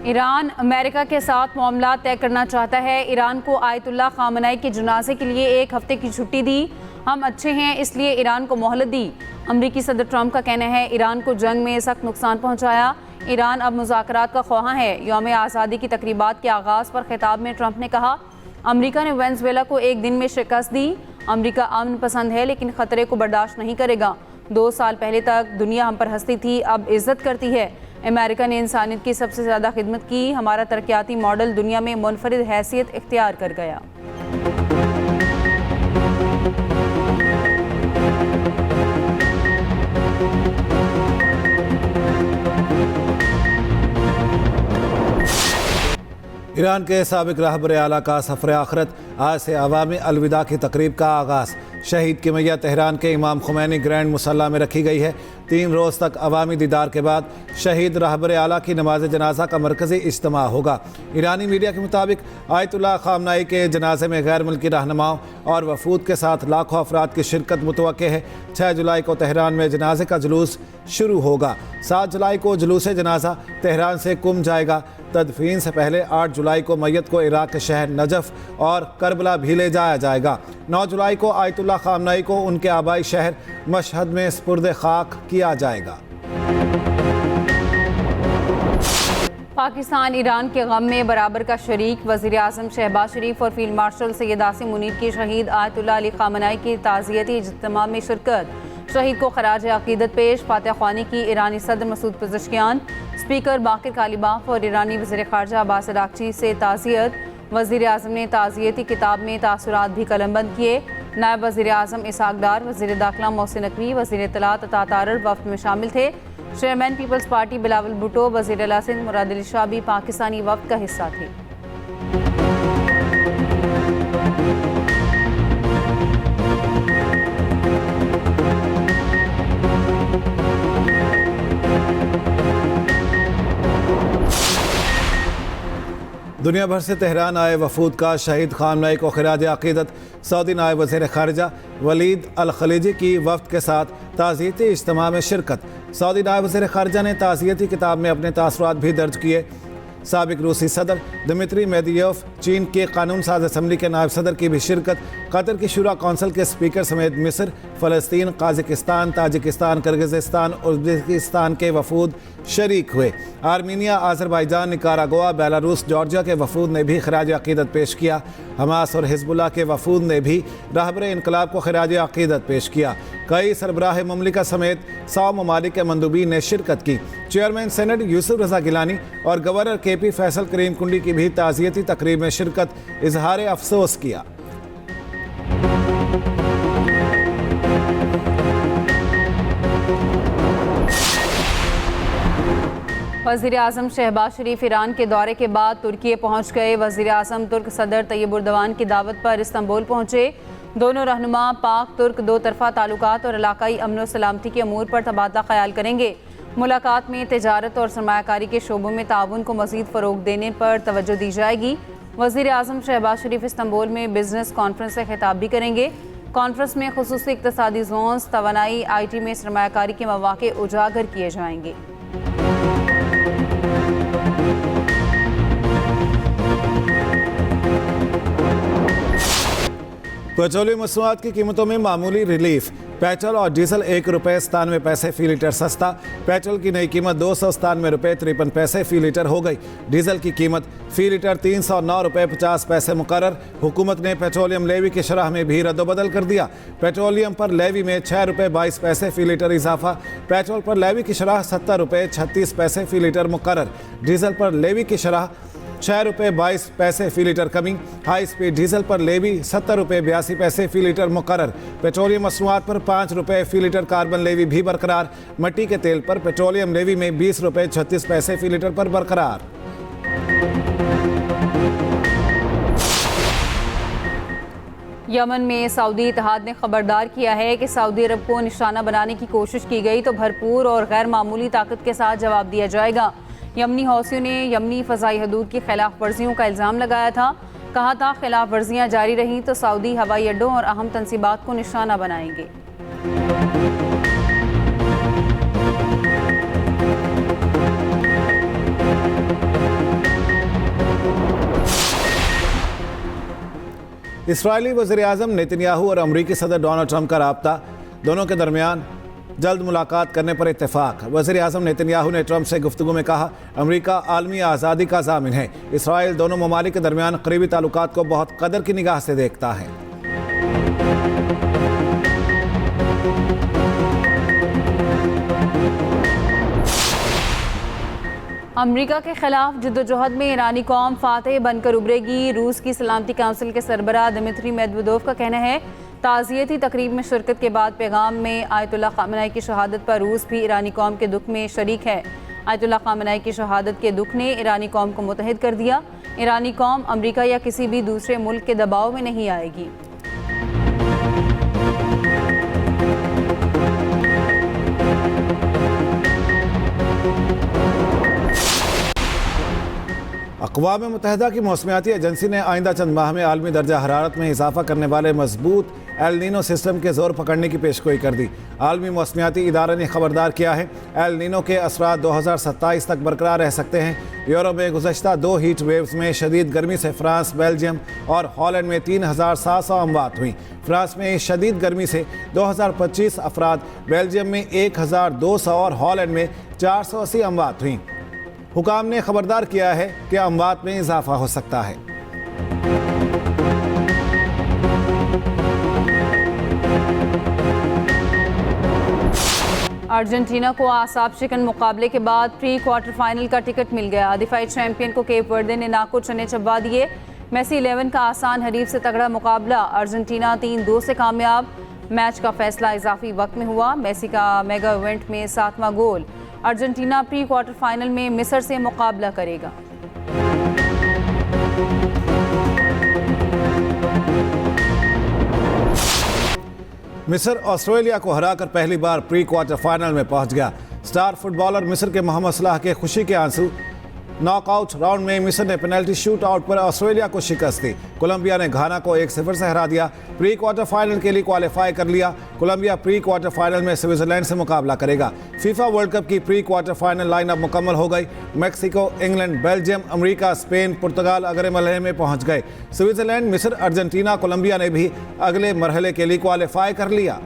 Iran America के साथ मामला तय करना चाहता है। ईरान को आयतुल्लाह खामनेई के जनाजे के लिए 1 हफ्ते की छुट्टी दी। हम अच्छे हैं इसलिए ईरान को मोहलत दी। अमरीकी सदर ट्रंप का कहना है ईरान को जंग में सख्त नुकसान पहुंचाया। ईरान अब मुज़ाकरात का ख्वाह है। यौम आज़ादी की तकरीबात के आगाज़ पर खिताब में ट्रंप ने कहा, अमरीका ने वेनेज़ुएला को 1 दिन में शिकस्त दी। अमरीका अमन पसंद है लेकिन ख़तरे को बर्दाश्त नहीं करेगा। 2 साल पहले तक दुनिया हम पर हंसती थी, अब इज्जत करती है। अमेरिका ने इंसानियत की सबसे ज़्यादा खिदमत की। हमारा तरक्याती मॉडल दुनिया में मुनफरिद हैसियत इख्तियार कर गया। ईरान के साबिक रहबर आला का सफ़र आखिरत, आज से अवामी अलविदा की तकरीब का आगाज़। शहीद की मैयत तेहरान के इमाम खुमैनी ग्रैंड मुसल्ला में रखी गई है। 3 रोज़ तक अवामी दीदार के बाद शहीद रहबर आला की नमाज जनाजा का मरकज़ी इज्तिमा होगा। ईरानी मीडिया के मुताबिक आयतुल्लाह खामनेई के जनाजे में गैर मुल्की रहनुमाओं और वफूद के साथ लाखों अफराद की शिरकत मुतवक्के है। 6 जुलाई को तेहरान में जनाजे का जुलूस शुरू होगा। 7 जुलाई को जुलूस जनाजा तेहरान से कुम जाएगा। तदफीन से पहले 8 जुलाई को मैयत को इराक के शहर नजफ और करबला भी ले जाया जाएगा। 9 जुलाई को आयतुल्लाह खामनेई को उनके आबाई शहर मशहद में सुपुर्द खाक किया जाएगा। पाकिस्तान ईरान के गम में बराबर का शरीक। वज़ीर आज़म शहबाज शरीफ और फील्ड मार्शल सैयद आसिम मुनीर की शहीद आयतुल्लाह अली खामनेई की ताज़ियती इज्तिमा में शिरकत। शहीद को खराज अक़ीदत पेश। फातिहा ख्वानी की ईरानी सदर मसूद पज़ेश्कियान, स्पीकर बाक़िर कालिबाफ और ईरानी वज़ीर ख़ारजा अब्बास अराग़ची से ताज़ियत। वज़ीर आज़म ने ताज़ियती किताब में तासुरात भी कलमबंद किए। नायब वज़ीर आज़म इसहाक़ डार, वज़ीर दाखिला मोहसिन नकवी, वज़ीर इत्तलात अता तारड़ वफ़द में शामिल थे। चेयरमैन पीपल्स पार्टी बिलावल भुट्टो, वज़ीर आला सिंध मुराद अली शाह भी पाकिस्तानी वफ़द का हिस्सा थे। दुनिया भर से तेहरान आए वफूद का शहीद खामनेई को खिराज अक़ीदत। सऊदी नायब वज़ीर ख़ारिजा वलीद अल खलीजी की वफ़द के साथ ताज़ियती इज्तिमा में शिरकत। सऊदी नायब वज़ीर ख़ारिजा ने ताज़ियती किताब में अपने तासुरात भी दर्ज किए। साबिक रूसी सदर दिमित्री मेदवेदेव, चीन के कानून साज असम्बली के नायब सदर की भी शिरकत। कतर की शुरा कौंसिल के स्पीकर समेत मिस्र, फ़लस्तीन, काज़ाकिस्तान, ताजिकिस्तान, किर्गिज़स्तान, उज़्बेकिस्तान के वफूद शरीक हुए। Armenia, Azerbaijan, Nicaragua, Belarus, Georgia के वफूद ने भी खिराज अक़ीदत पेश किया। हमास और हिज़्बुल्लाह के वफूद ने भी रहबर इनकलाब को खिराज अक़ीदत पेश किया। कई सरबराह मुमलिका समेत 100 ममालिक के मंदूबीन ने शिरकत की। चेयरमैन सेनेट यूसुफ रज़ा गिलानी और गवर्नर KP फैसल करीम कुंडी की भी ताज़ियती तकरीब में शिरकत, इजहार अफसोस किया। वज़ीर आज़म शहबाज शरीफ ईरान के दौरे के बाद तुर्की पहुँच गए। वज़ीर आज़म तुर्क सदर तैयब उर्दवान की दावत पर इस्तांबुल पहुँचे। दोनों रहनुमा पाक तुर्क 2 तरफ़ा ताल्लुकात और इलाकाई अमन व सलामती के अमूर पर तबादला ख्याल करेंगे। मुलाकात में तिजारत और सरमायाकारी के शोबों में ताउन को मज़ीद फ़रोग़ देने पर तवज्जो दी जाएगी। वज़ीर आज़म शहबाज शरीफ इस्तांबुल में बिजनेस कॉन्फ्रेंस से खिताब भी करेंगे। कॉन्फ्रेंस में ख़ुसूसी इक़्तिसादी ज़ोन्स, तवानाई, IT में सरमायाकारी के मौक़े उजागर किए जाएंगे। पेट्रोलियम मसनूआत की कीमतों में मामूली रिलीफ। पेट्रोल और डीजल 1 रुपये 97 पैसे फ़ी लीटर सस्ता। पेट्रोल की नई कीमत 297 रुपये 53 पैसे फ़ी लीटर हो गई। डीजल की कीमत फ़ी लीटर 309 रुपये 50 पैसे मुकर्रर। हुकूमत ने पेट्रोलियम लेवी की शरह में भी रद्दबदल कर दिया। पेट्रोलियम पर लेवी में 6 रुपये 22 पैसे फ़ी लीटर इजाफा। पेट्रोल पर लेवी की शरह 70 रुपये 36 पैसे फ़ी लीटर मुकर्रर। डीजल पर लेवी की शरह 6 रुपये 22 पैसे फ़ी लीटर कमी। हाई स्पीड डीजल पर लेवी 70 रुपये 82 पैसे फ़ी लीटर मुकर्रर। पेट्रोलियम मसनूआत पर 5 रुपये फ़ी लीटर कार्बन लेवी भी बरकरार। मिट्टी के तेल पर पेट्रोलियम लेवी में 20 रुपये 36 पैसे फ़ी लीटर पर बरकरार। यमन में सऊदी इत्तेहाद ने खबरदार किया है कि सऊदी अरब को निशाना बनाने की कोशिश की गई तो भरपूर और गैर मामूली ताकत के साथ जवाब दिया जाएगा। यमनी हौसियों ने यमनी फ़ज़ाई हदूद की खिलाफ वर्जियों का इल्ज़ाम लगाया था। कहा था खिलाफ वर्जियाँ जारी रहीं तो सऊदी हवाई अड्डों और अहम तंसीबात को निशाना बनाएंगे। इसराइली वज़ीर-ए-आज़म नेतन्याहू और अमरीकी सदर डोनाल्ड ट्रंप का राब्ता, दोनों के दरमियान जल्द मुलाकात करने पर इत्तेफाक। वज़ीर-ए-आज़म नेतन्याहू ने ट्रंप से गुफ्तगू में कहा, अमरीका आलमी आज़ादी का ज़ामिन है। इसराइल दोनों ममालिक के दरमियान करीबी ताल्लुकात को बहुत कदर की निगाह से देखता है। अमरीका के खिलाफ जद्दोजहद में ईरानी कौम फातेह बनकर उभरेगी। रूस की सलामती काउंसिल के सरबराह दिमित्री मेदवेदेव का कहना है, ताज़ियती तकरीब में शिरकत के बाद पैगाम में आयतुल्लाह खामेनी की शहादत पर रूस भी ईरानी कौम के दुख में शरीक है। आयतुल्लाह खामेनी की शहादत के दुख ने ईरानी कौम को मुत्तहिद कर दिया। ईरानी कौम अमरीका या किसी भी दूसरे मुल्क के दबाव में नहीं आएगी। अक़वाम मुत्तहिदा की मौसमियाती एजेंसी ने आइंदा चंद माह में आलमी दर्जा हरारत में इजाफा करने वाले मजबूत एल नीनो सिस्टम के जोर पकड़ने की पेशगोई कर दी। आलमी मौसमियाती इदारे ने खबरदार किया है, एल नीनो के असरात 2027 तक बरकरार रह सकते हैं। यूरोप में गुज़श्ता 2 हीट वेव्स में शदीद गर्मी से फ्रांस, बेल्जियम और हॉलैंड में 3700 अमवात हुई। फ्रांस में शदीद गर्मी से 2025 अफराद, बेल्जियम में 1200 और हॉलैंड में 480 अमवात हुई। हुकाम ने खबरदार किया है कि अमवात में इजाफा हो सकता है। अर्जेंटीना को आसाब शिकन मुकाबले के बाद प्री क्वार्टर फाइनल का टिकट मिल गया। दिफाई चैंपियन को केप वर्दे ने नाको चने चबा दिए। मेसी 11 का आसान हरीफ से तगड़ा मुकाबला, अर्जेंटीना 3-2 से कामयाब। मैच का फैसला इजाफी वक्त में हुआ। मेसी का मेगा इवेंट में 7वां गोल। अर्जेंटीना प्री क्वार्टर फाइनल में मिस्र से मुकाबला करेगा। मिस्र ऑस्ट्रेलिया को हराकर पहली बार प्री क्वार्टर फाइनल में पहुंच गया। स्टार फुटबॉलर मिस्र के मोहम्मद सलाह के खुशी के आंसू। नॉकआउट राउंड में मिस्र ने पेनल्टी शूट आउट पर ऑस्ट्रेलिया को शिकस्त दी। कोलंबिया ने घाना को 1-0 से हरा दिया। प्री क्वार्टर फाइनल के लिए क्वालिफाई कर लिया। कोलंबिया प्री क्वार्टर फाइनल में स्विट्जरलैंड से मुकाबला करेगा। फीफा वर्ल्ड कप की प्री क्वार्टर फाइनल लाइनअप मुकम्मल हो गई। Mexico, England, Belgium, America, Spain, पुर्तगाल अगले मरहले में पहुंच गए। स्विट्जरलैंड, मिस्र, अर्जेंटीना, कोलंबिया ने भी अगले मरहले के लिए क्वालिफाई कर लिया।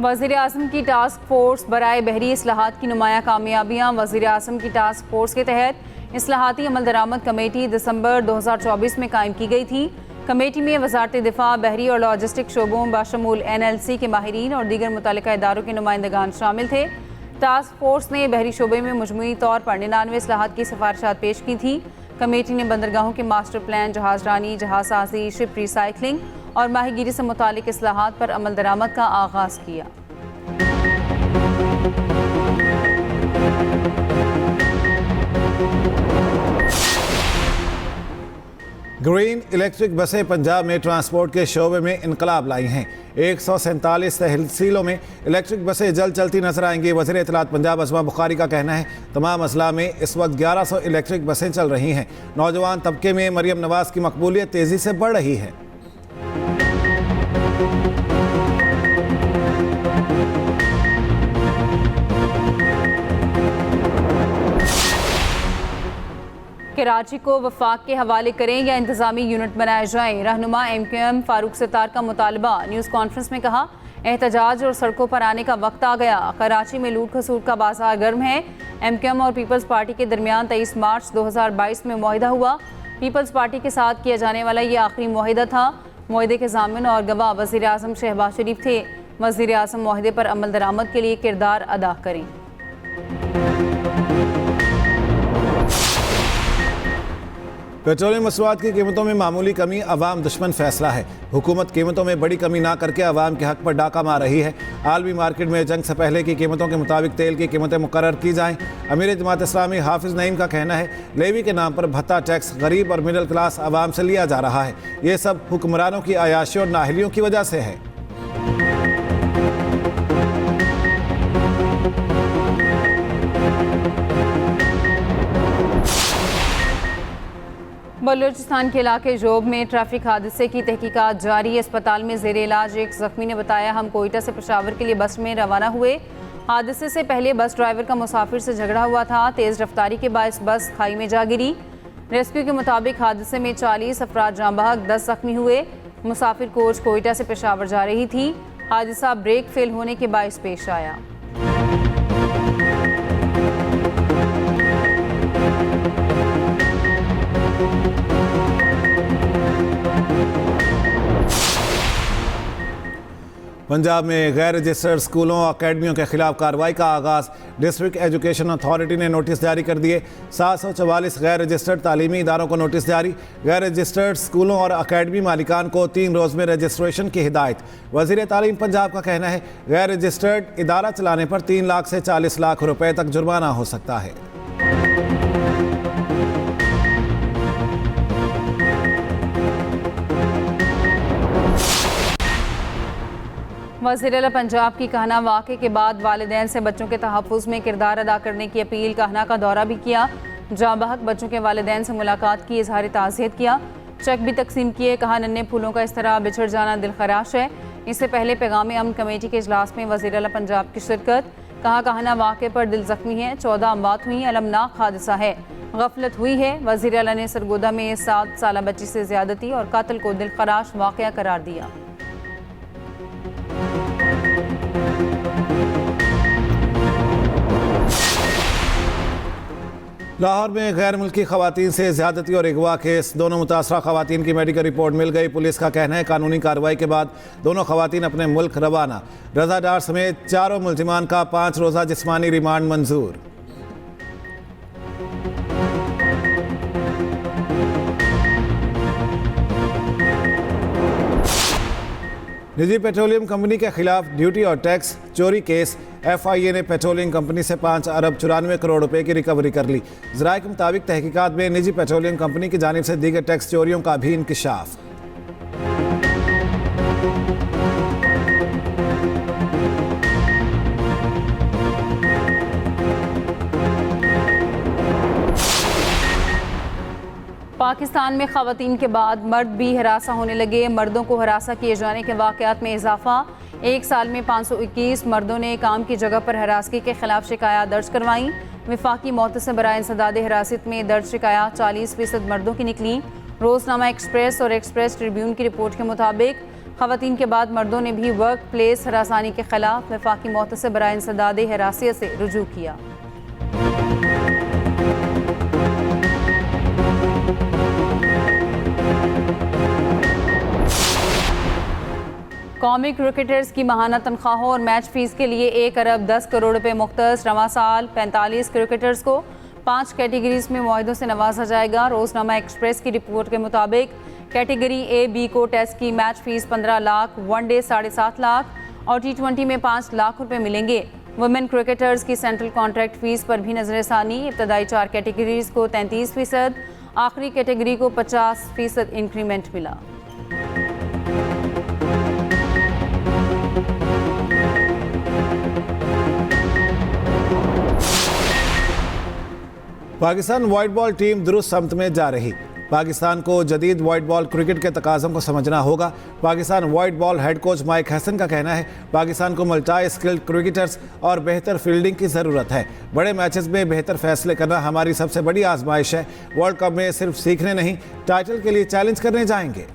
वज़ीर-ए-आज़म की टास्क फोर्स बराए बहरी इस्लाहात की नुमाया कामयाबियाँ। वज़ीर-ए-आज़म की टास्क फोर्स के तहत इस्लाहाती अमल दरामद कमेटी दिसंबर 2024 में कायम की गई थी। कमेटी में वज़ारत दिफा, बहरी और लॉजिस्टिक शोबों बाशमूल NLC के माहिरीन और दीगर मुतल्लिका इदारों के नुमाइंदगान शामिल थे। टास्क फोर्स ने बहरी शोबे में मजमूई तौर पर 99 इस्लाहात की सिफारिशात पेश की थी। कमेटी ने बंदरगाहों के मास्टर प्लान, जहाजरानी, जहाज़साज़ी, शिप रिसाइकलिंग और माहीगीरी से मुतालिक इस्लाहात पर अमल दरामद का आगाज़ किया। ग्रीन इलेक्ट्रिक बसें पंजाब में ट्रांसपोर्ट के शोबे में इनकलाब लाई हैं। 147 तहसीलों में इलेक्ट्रिक बसें जल्द चलती नजर आएंगी। वज़ीर इत्तलात पंजाब असमा बुखारी का कहना है, तमाम अजला में इस वक्त 1100 इलेक्ट्रिक बसें चल रही हैं। नौजवान तबके में मरियम नवाज की मकबूलियत तेज़ी से बढ़ रही है। कराची को वफाक के हवाले करें या इंतजामी यूनिट बनाए जाएं। रहनुमा MQM फारूक सितार का मुतालबा। न्यूज़ कॉन्फ्रेंस में कहा, एहतजाज और सड़कों पर आने का वक्त आ गया। कराची में लूट खसूट का बाजार गर्म है। MQM और पीपल्स पार्टी के दरमियान 23 मार्च 2022 में मुआहिदा हुआ। पीपल्स पार्टी के साथ किया जाने वाला ये आखिरी मुआहिदा था। मुआहिदे के ज़ामिन और गवाह वज़ीर-ए-आज़म शहबाज शरीफ थे। वज़ीर-ए-आज़म मुआहिदे पर अमल दरामद के लिए किरदार अदा करें। पेट्रोलियम मसनूआत की कीमतों में मामूली कमी अवाम दुश्मन फैसला है। हुकूमत कीमतों में बड़ी कमी ना करके अवाम के हक पर डाका मार रही है। आलमी मार्केट में जंग से पहले की कीमतों के मुताबिक तेल की कीमतें मुकर्रर की जाएं। अमीर जमात इस्लामी हाफिज नईम का कहना है, लेवी के नाम पर भत्ता टैक्स गरीब और मिडिल क्लास अवाम से लिया जा रहा है। ये सब हुक्मरानों की अयाशी और नाहलियों की वजह से है। बलूचिस्तान के इलाके जोब में ट्रैफिक हादसे की तहकीकात जारी। अस्पताल में ज़ेर इलाज एक ज़ख्मी ने बताया, हम कोयटा से पेशावर के लिए बस में रवाना हुए हादसे से पहले बस ड्राइवर का मुसाफिर से झगड़ा हुआ था। तेज़ रफ्तारी के बायस बस खाई में जा गिरी। रेस्क्यू के मुताबिक हादसे में 40 अफराद जाँ बहक, 10 जख्मी हुए। मुसाफिर कोच कोयटा से पेशावर जा रही थी। हादसा ब्रेक फेल होने के बायस पेश आया। पंजाब में गैर रजिस्टर्ड स्कूलों और अकेडमियों के खिलाफ कार्रवाई का आगाज़। डिस्ट्रिक्ट एजुकेशन अथॉरिटी ने नोटिस जारी कर दिए। 744 गैर रजिस्टर्ड तालीमी इदारों को नोटिस जारी। गैर रजिस्टर्ड स्कूलों और अकेडमी मालिकान को 3 रोज़ में रजिस्ट्रेशन की हिदायत। वज़ीर तालीम पंजाब का कहना है गैर रजिस्टर्ड इदारा चलाने पर 3 लाख से 40 लाख रुपए तक जुर्माना हो सकता है। वज़ीर आला पंजाब की कहना वाक़े के बाद वालिदैन से बच्चों के तहफ़्फ़ुज़ में किरदार अदा करने की अपील। कहना का दौरा भी किया। जाँ बहक बच्चों के वालिदैन से मुलाकात की, इज़हार ताज़ियत किया। चेक भी तकसीम किए। कहा नन्हे फूलों का इस तरह बिछड़ जाना दिलखराश है। इससे पहले पैगाम अमन कमेटी के इजलास में वज़ीर आला पंजाब की शिरकत। कहा कहना वाक़े पर दिल ज़ख्मी है। 14 अमवात हुई। अलमनाक हादसा है, गफलत हुई है। वज़ीर आला ने सरगोदा में 7 साला बच्ची से ज़्यादती और कातिल को दिलखराश वाक़या करार दिया। लाहौर में गैर मुल्की खवातीन से ज़्यादती और अगवा केस। दोनों मुतासरा खवातीन की मेडिकल रिपोर्ट मिल गई। पुलिस का कहना है कानूनी कार्रवाई के बाद दोनों खवातीन अपने मुल्क रवाना। रज़ा डार समेत 4 मुल्जिमान का 5 रोज़ा जिस्मानी रिमांड मंजूर। निजी पेट्रोलियम कंपनी के खिलाफ ड्यूटी और टैक्स चोरी केस। FIA ने पेट्रोलियम कंपनी से 5 अरब 94 करोड़ रुपए की रिकवरी कर ली। ज़राए के मुताबिक तहकीकात में निजी पेट्रोलियम कंपनी की जानिब से दीगर टैक्स चोरियों का भी इंकिशाफ। पाकिस्तान में ख़वातीन के बाद मर्द भी हरासा होने लगे। मर्दों को हरासा किए जाने के वाक़यात में इजाफा। 1 साल में 521 मर्दों ने काम की जगह पर हरासगी के खिलाफ शिकायत दर्ज करवाई। वफाकी मोहतसिब बराए इंसदाद हिरासत में दर्ज शिकायत 40% मर्दों की निकली। रोज़नामा एक्सप्रेस और एक्सप्रेस ट्रिब्यून की रिपोर्ट के मुताबिक ख़वातीन के बाद मर्दों ने भी वर्क प्लेस हरासानी के खिलाफ वफाकी मोहतसिब बराए इंसदाद हिरासत से रुजू किया। कौमी क्रिकेटर्स की माहाना तनख्वाहों और मैच फीस के लिए 1 अरब 10 करोड़ रुपए मुख्तस। रवां साल 45 क्रिकेटर्स को 5 कैटेगरीज में मुआहदों से नवाजा जाएगा। रोज़नामा एक्सप्रेस की रिपोर्ट के मुताबिक कैटेगरी A-B को टेस्ट की match fees 15 lakh, one day 7.5 lakh और T20 में 5 लाख रुपए मिलेंगे। वुमेन क्रिकेटर्स की सेंट्रल कॉन्ट्रैक्ट फीस पर भी नजरसानी। इब्तदाई 4 कैटेगरीज को 33%, आखिरी कैटेगरी को 50% इंक्रीमेंट मिला। पाकिस्तान वाइट बॉल टीम दुरुस्त समत में जा रही। पाकिस्तान को जदीद वाइट बॉल क्रिकेट के तकाज़ों को समझना होगा। Pakistan white ball head coach Mike Hesson का कहना है पाकिस्तान को मल्टी स्किल्ड क्रिकेटर्स और बेहतर फील्डिंग की ज़रूरत है। बड़े मैचेस में बेहतर फैसले करना हमारी सबसे बड़ी आजमाइश है। वर्ल्ड कप में सिर्फ सीखने नहीं, टाइटल के लिए चैलेंज करने जाएंगे।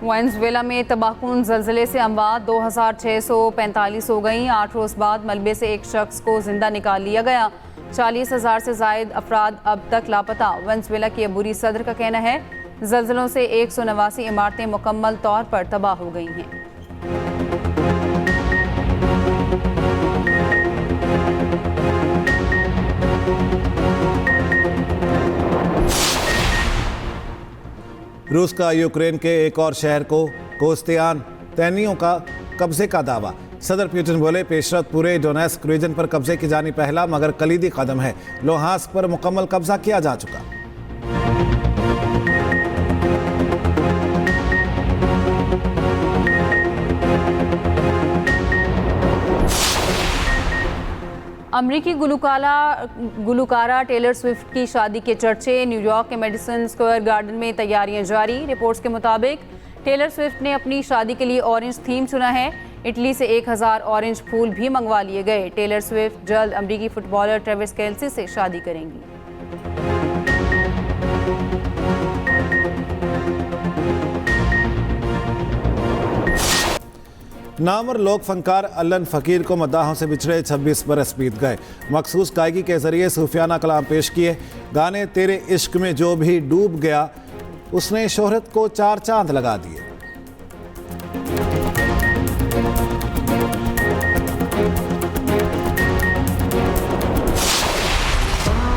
वेनेज़ुएला में तबाहकुन ज़लज़ले से अमवात 2645 हो गई। 8 रोज़ बाद मलबे से एक शख्स को जिंदा निकाल लिया गया। 40,000 से ज़ायद अफराद अब तक लापता। वेनेज़ुएला की अबूरी सदर का कहना है ज़लज़लों से 189 इमारतें मुकम्मल तौर पर तबाह हो गई हैं। रूस का यूक्रेन के एक और शहर को कोस्तियान तैनियों का कब्जे का दावा। सदर पुतिन बोले पेशरफ पूरे डोनेस्क रीजन पर कब्जे की जानी पहला मगर कलीदी कदम है। लोहांस्क पर मुकम्मल कब्जा किया जा चुका। अमरीकी गुलकारा टेलर स्विफ्ट की शादी के चर्चे। न्यूयॉर्क के मेडिसन स्क्वायर गार्डन में तैयारियां जारी। रिपोर्ट्स के मुताबिक टेलर स्विफ्ट ने अपनी शादी के लिए ऑरेंज थीम चुना है। इटली से 1000 ऑरेंज फूल भी मंगवा लिए गए। टेलर स्विफ्ट जल्द अमरीकी फुटबॉलर ट्रेविस केल्सी से शादी करेंगी। नामवर लोक फनकार अल्लन फ़कीर को मद्दाहों से बिछड़े 26 बरस बीत गए। मखसूस गायकी के ज़रिए सूफियाना कलाम पेश किए। गाने तेरे इश्क में जो भी डूब गया उसने शोहरत को 4 चांद लगा दिए।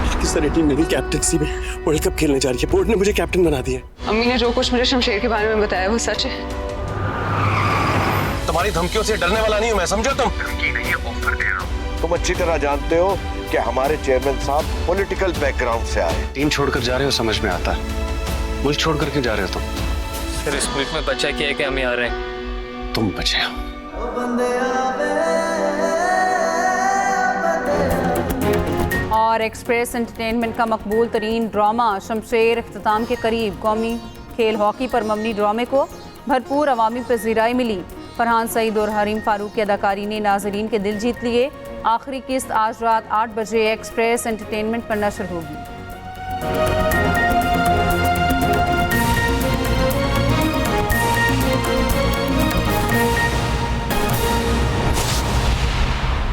पाकिस्तानी टीम मेरी कैप्टनसी में वर्ल्ड कप खेलने जा रही है। बोर्ड ने मुझे कैप्टन बना दिया। अम्मी ने जो कुछ मुझे शमशेर के बारे में बताया वो सच है। तुम्हारी धमकियों से डरने वाला नहीं हूं मैं, समझो तुम। तुम अच्छी तरह जानते हो कि हमारे चेयरमैन साहब पॉलिटिकल बैकग्राउंड से आए। टीम छोड़कर जा रहे हो समझ में आता है। मुल्क छोड़ करके जा रहे हो तुम। फिर इस मुल्क में बचा क्या है कि हम यहाँ रहे हैं? तुम बचे हो। और एक्सप्रेस एंटरटेनमेंट का मकबूल तरीन ड्रामा शमशेर इख्तिताम के करीब। कौमी खेल हॉकी पर मबनी ड्रामे को भरपूर अवामी पज़ीराई मिली। फरहान सईद और हरीम फारूक की अदाकारी ने नाजरीन के दिल जीत लिए। आखिरी किस्त आज रात 8 बजे एक्सप्रेस एंटरटेनमेंट पर नशर होगी।